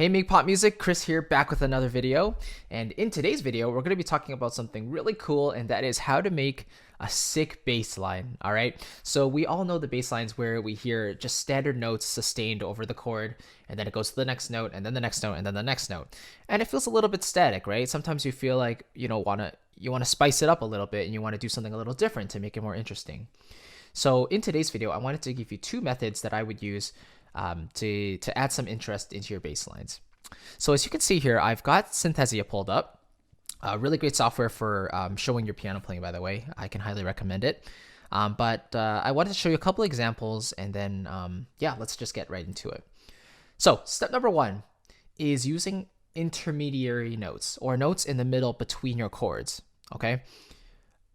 Hey Make Pop Music, Chris here, back with another video. And in today's video, we're going to be talking about something really cool, and that is how to make a sick bass line. All right. So we all know the bass lines where we hear just standard notes sustained over the chord, and then it goes to the next note, and then the next note, and then the next note. And it feels a little bit static, right? Sometimes you feel like you want to spice it up a little bit, and you want to do something a little different to make it more interesting. So in today's video, I wanted to give you two methods that I would use to add some interest into your bass lines. So as you can see here, I've got Synthesia pulled up. Really great software for showing your piano playing, by the way. I can highly recommend it. But I wanted to show you a couple examples, and then yeah, let's just get right into it. So step number one is using intermediary notes, or notes in the middle between your chords. Okay.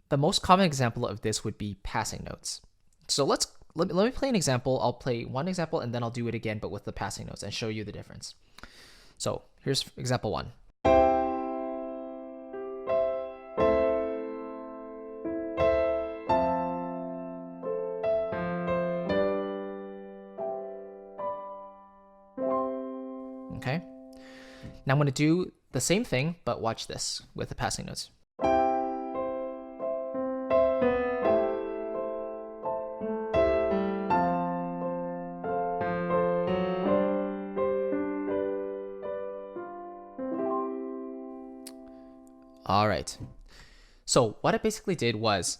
The most common example of this would be passing notes. So let me play an example. I'll play one example and then I'll do it again, but with the passing notes, and show you the difference. So here's example one. Okay. Now I'm going to do the same thing, but watch this with the passing notes. All right. So what I basically did was,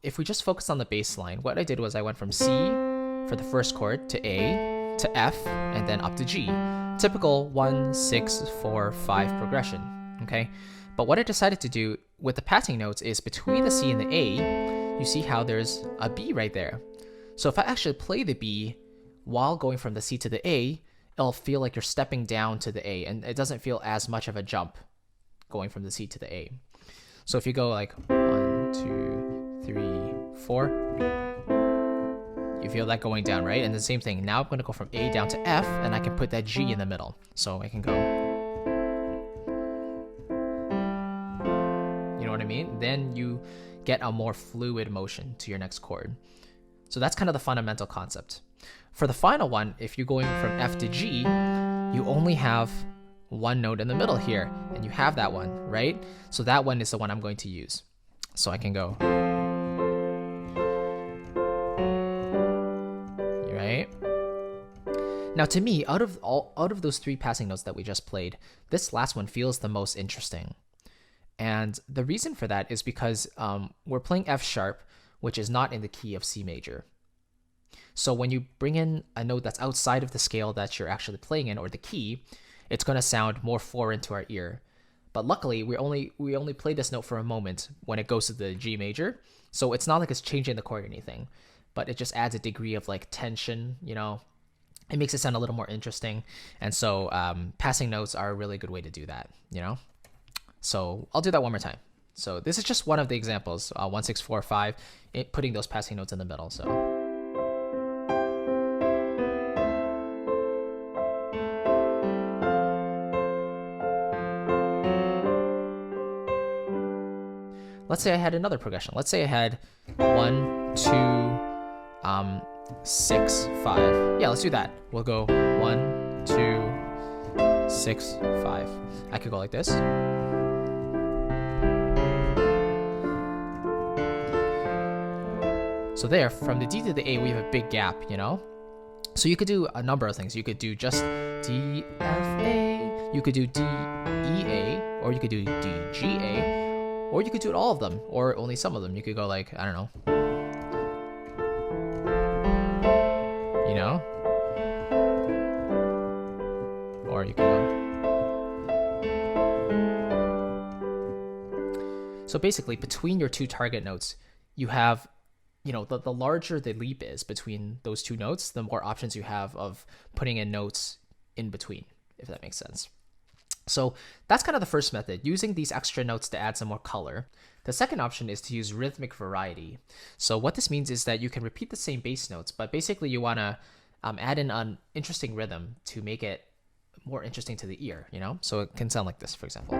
if we just focus on the bass line, what I did was I went from C for the first chord to A to F and then up to G. Typical 1, 6, 4, 5 progression. Okay. But what I decided to do with the passing notes is between the C and the A, you see how there's a B right there. So if I actually play the B while going from the C to the A, it'll feel like you're stepping down to the A, and it doesn't feel as much of a jump going from the C to the A. So if you go like 1, 2, 3, 4, you feel that going down, right? And the same thing. Now I'm going to go from A down to F, and I can put that G in the middle. So I can go, you know what I mean? Then you get a more fluid motion to your next chord. So that's kind of the fundamental concept. For the final one, if you're going from F to G, you only have one note in the middle here, and you have that one, right? So that one is the one I'm going to use. So I can go, right? Now to me, out of those three passing notes that we just played, this last one feels the most interesting. And the reason for that is because we're playing F sharp, which is not in the key of C major. So when you bring in a note that's outside of the scale that you're actually playing in, or the key, it's going to sound more foreign to our ear. But luckily, we only play this note for a moment when it goes to the G major. So it's not like it's changing the chord or anything, but it just adds a degree of like tension, you know. It makes it sound a little more interesting. And so passing notes are a really good way to do that, you know. So I'll do that one more time. So this is just one of the examples, 1, 6, 4, 5, putting those passing notes in the middle. So. Let's say I had another progression. Let's say I had 1, 2, 6, 5. Yeah, let's do that. We'll go 1, 2, 6, 5. I could go like this. So there, from the D to the A, we have a big gap, you know? So you could do a number of things. You could do just D, F, A. You could do D, E, A. Or you could do D, G, A. Or you could do all of them, or only some of them. You could go like, I don't know. You know? Or you could go. So basically, between your two target notes, you have, you know, the larger the leap is between those two notes, the more options you have of putting in notes in between, if that makes sense. So that's kind of the first method, using these extra notes to add some more color. The second option is to use rhythmic variety. So what this means is that you can repeat the same bass notes, but basically you want to add in an interesting rhythm to make it more interesting to the ear, you know? So it can sound like this, for example.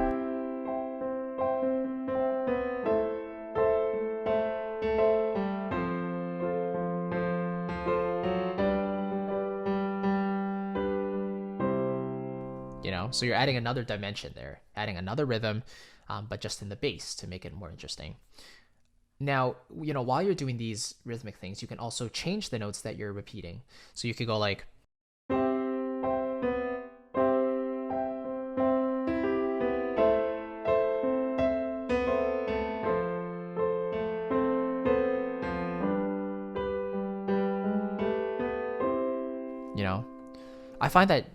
So you're adding another dimension there, adding another rhythm, but just in the bass to make it more interesting. Now, while you're doing these rhythmic things, you can also change the notes that you're repeating. So you could go like, I find that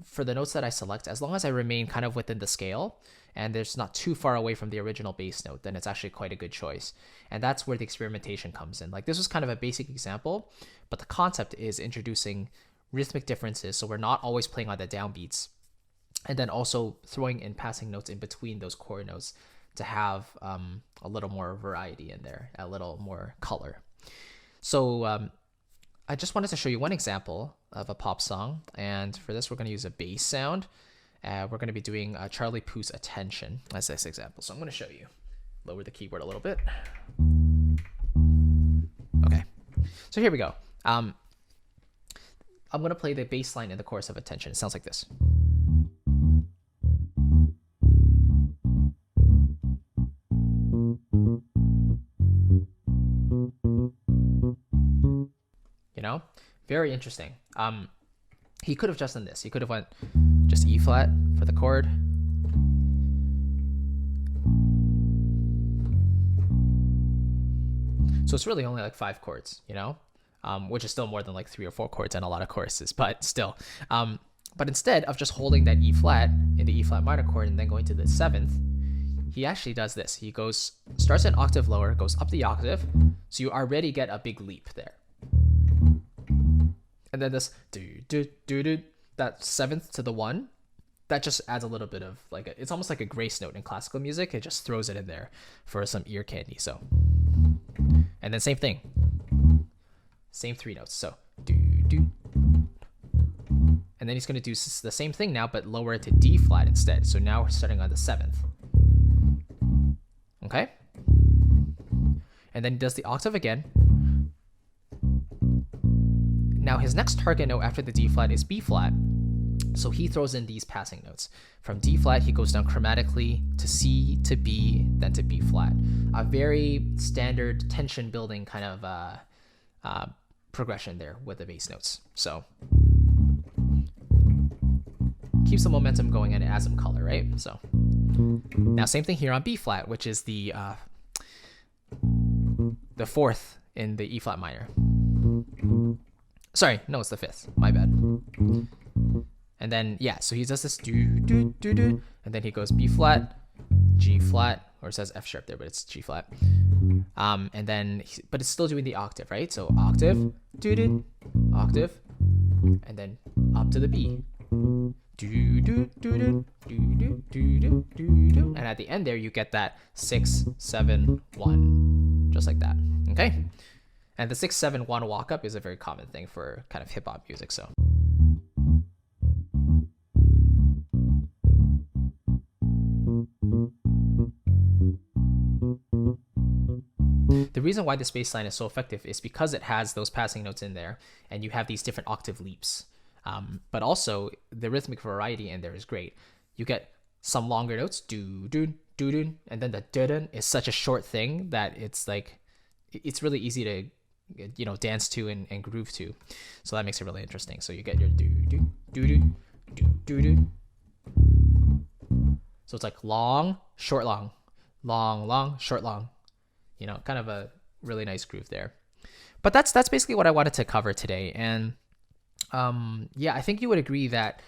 for the notes that I select, as long as I remain kind of within the scale and there's not too far away from the original bass note, then it's actually quite a good choice. And that's where the experimentation comes in. Like, this was kind of a basic example, but the concept is introducing rhythmic differences, so we're not always playing on the downbeats, and then also throwing in passing notes in between those chord notes to have a little more variety in there, a little more color. So I just wanted to show you one example of a pop song, and for this we're going to use a bass sound. We're going to be doing Charlie Puth's Attention as this example. So I'm going to show you. Lower the keyboard a little bit. Okay, so here we go. I'm going to play the bass line in the chorus of Attention. It sounds like this. Very interesting. He could have just done this. He could have went just E flat for the chord. So it's really only like 5 chords, which is still more than like 3 or 4 chords in a lot of choruses, but still. But instead of just holding that E flat in the E flat minor chord and then going to the 7th, he actually does this. He starts an octave lower, goes up the octave, so you already get a big leap there. And then this that 7th to the 1, that just adds a little bit of it's almost like a grace note in classical music. It just throws it in there for some ear candy. So, and then same thing, same 3 notes. So and then he's going to do the same thing now, but lower it to D flat instead. So now we're starting on the 7th. Okay, and then he does the octave again. Now his next target note after the D flat is B flat, so he throws in these passing notes. From D flat, he goes down chromatically to C, to B, then to B flat. A very standard tension building kind of progression there with the bass notes. So keeps the momentum going and it adds some color, right? So now same thing here on B flat, which is the 4th in the E flat minor. Sorry, no, it's the 5th. My bad. And then, so he does this and then he goes B flat, G flat, or it says F sharp there, but it's G flat. And then, but it's still doing the octave, right? So octave, octave, and then up to the B. And at the end there, you get that 6, 7, 1, just like that. Okay. And the 6-7-1 walk up is a very common thing for kind of hip hop music. So the reason why this bass line is so effective is because it has those passing notes in there, and you have these different octave leaps. But also the rhythmic variety in there is great. You get some longer notes, do do do do, and then the dun is such a short thing that it's really easy to dance to and groove to. So that makes it really interesting. So you get your do do do do do do do. So it's like long, short, long, long, long, short, long. Kind of a really nice groove there. But that's basically what I wanted to cover today. And I think you would agree that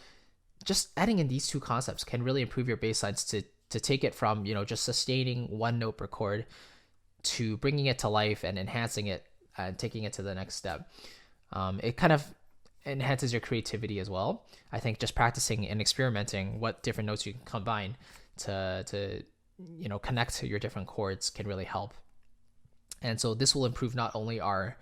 just adding in these 2 concepts can really improve your bass lines to take it from just sustaining 1 note per chord to bringing it to life and enhancing it and taking it to the next step. It kind of enhances your creativity as well. I think just practicing and experimenting what different notes you can combine to connect to your different chords can really help. And so this will improve not only our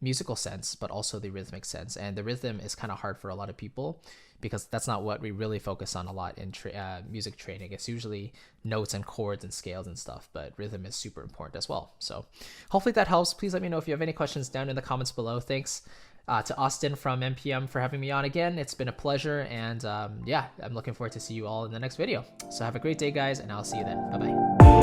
musical sense, but also the rhythmic sense. And the rhythm is kind of hard for a lot of people because that's not what we really focus on a lot in music training. It's usually notes and chords and scales and stuff, but rhythm is super important as well. So hopefully that helps. Please let me know if you have any questions down in the comments below. Thanks. to Austin from NPM for having me on again. It's been a pleasure, and yeah, I'm looking forward to see you all in the next video. So have a great day, guys, and I'll see you then. Bye bye.